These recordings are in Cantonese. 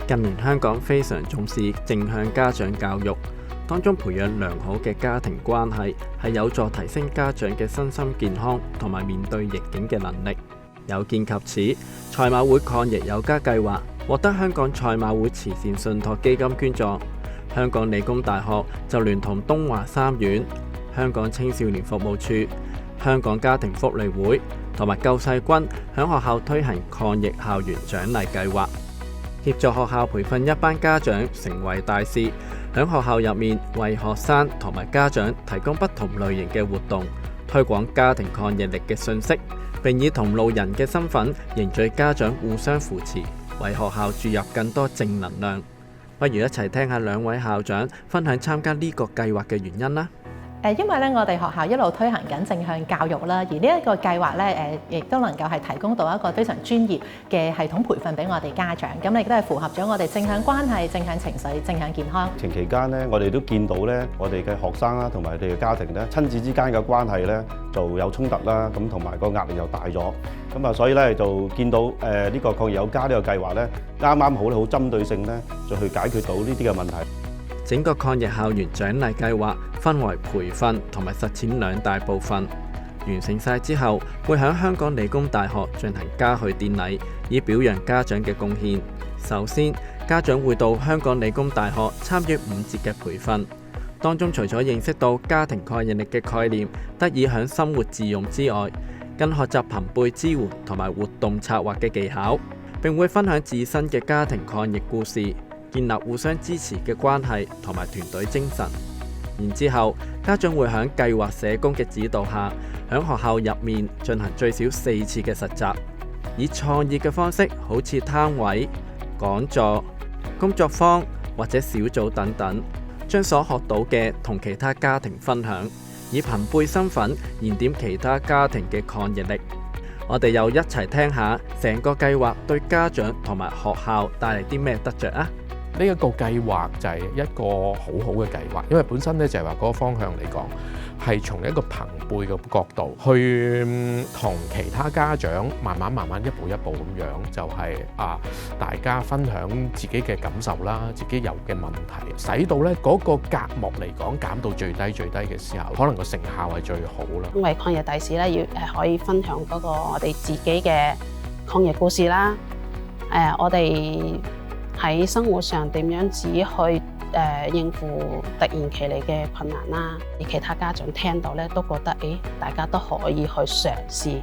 近年香港非常重視正向家長教育，當中培養良好嘅家庭關係係有助提升家長嘅身心健康同埋面對逆境嘅能力。有見及此，賽馬會抗疫有家計劃獲得香港賽馬會慈善信託基金捐助，香港理工大學就聯同東華三院、香港青少年服務處、香港家庭福利會同埋救世軍響學校推行抗疫校園獎勵計劃，協助學校培訓一班家長成為大使，響學校入面為學生同埋家長提供不同類型嘅活動，推廣家庭抗疫力嘅信息，並以同路人嘅身份凝聚家長互相扶持，為學校注入更多正能量。不如一齊聽下兩位校長分享參加呢個計劃嘅原因啦。因為咧，我哋學校一路推行緊正向教育啦，而呢一個計劃咧，亦都能夠係提供到一個非常專業嘅系統培訓俾我哋家長，咁亦都係符合咗我哋正向關係、正向情緒、正向健康。疫情期間咧，我哋都見到咧，我哋嘅學生啦，同埋佢哋嘅家庭咧，親子之間嘅關係咧就有衝突啦，咁同埋個壓力又大咗，咁啊，所以咧就見到呢個抗疫有家呢個計劃咧，啱啱好針對性咧，就去解決到呢啲嘅問題。整個抗疫校園獎勵計劃分為培訓同埋實踐兩大部分，完成晒之後，會喺香港理工大學進行嘉許典禮，以表揚家長嘅貢獻。首先，家長會到香港理工大學參與5節嘅培訓，當中除咗認識到家庭抗疫力嘅概念得以喺生活自用之外，更學習朋輩支援同埋活動策劃嘅技巧，並會分享自身嘅家庭抗疫故事，建立互相支持嘅關係同埋團隊精神。然之後，家長會喺計劃社工嘅指導下，喺學校入面進行最少4次嘅實習，以創意嘅方式，好似攤位、講座、工作坊或者小組等等，將所學到嘅同其他家庭分享，以朋輩身份燃點其他家庭嘅抗疫力。我哋又一齊聽下成個計劃對家長同埋學校帶嚟啲咩得着啊！呢一個計劃就係一個好嘅計劃，因為本身咧就係話嗰個方向嚟講，係從一個朋輩嘅角度去同其他家長慢慢一步一步咁樣，就係大家分享自己嘅感受啦，自己有嘅問題，使到咧嗰個隔膜嚟講減到最低嘅時候，可能個成效係最好啦。因為抗疫大使咧要可以分享嗰個我哋自己嘅抗疫故事啦，我哋喺生活上點樣子去應付突然其嚟嘅困難啦，而其他家長聽到咧都覺得大家都可以去嘗試，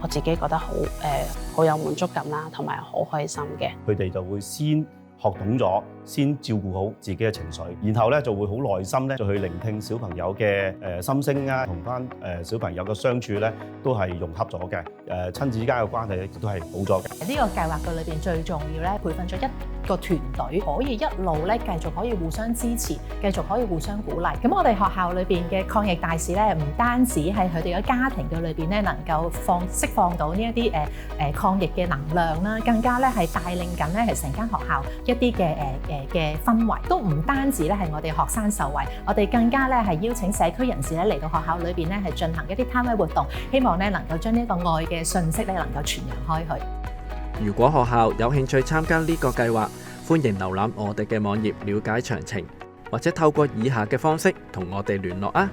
我自己覺得好有滿足感啦，同埋好開心嘅。佢哋就會先學懂咗，先照顧好自己嘅情緒，然後咧就會好耐心咧就去聆聽小朋友嘅心聲啊，同翻小朋友嘅相處咧都係融洽咗嘅，親子之間嘅關係亦都係好咗嘅。呢個計劃嘅裏邊最重要咧，培訓咗一個團隊，可以一路咧繼續可以互相支持，繼續可以互相鼓勵。咁我哋學校裏邊嘅抗疫大使咧，唔單止係佢哋嘅家庭嘅裏邊咧能夠釋放到呢一啲抗疫嘅能量啦，更加咧係帶領緊咧係成間學校一啲嘅氛圍，都唔單止咧係我哋學生受惠，我哋更加咧係邀請社區人士咧嚟到學校裏邊咧係進行一啲攤位活動，希望咧能夠將呢個愛嘅訊息咧能夠傳揚開去。如果學校有興趣參加呢個計劃，歡迎瀏覽我哋嘅網頁了解詳情，或者透過以下嘅方式同我哋聯絡啊！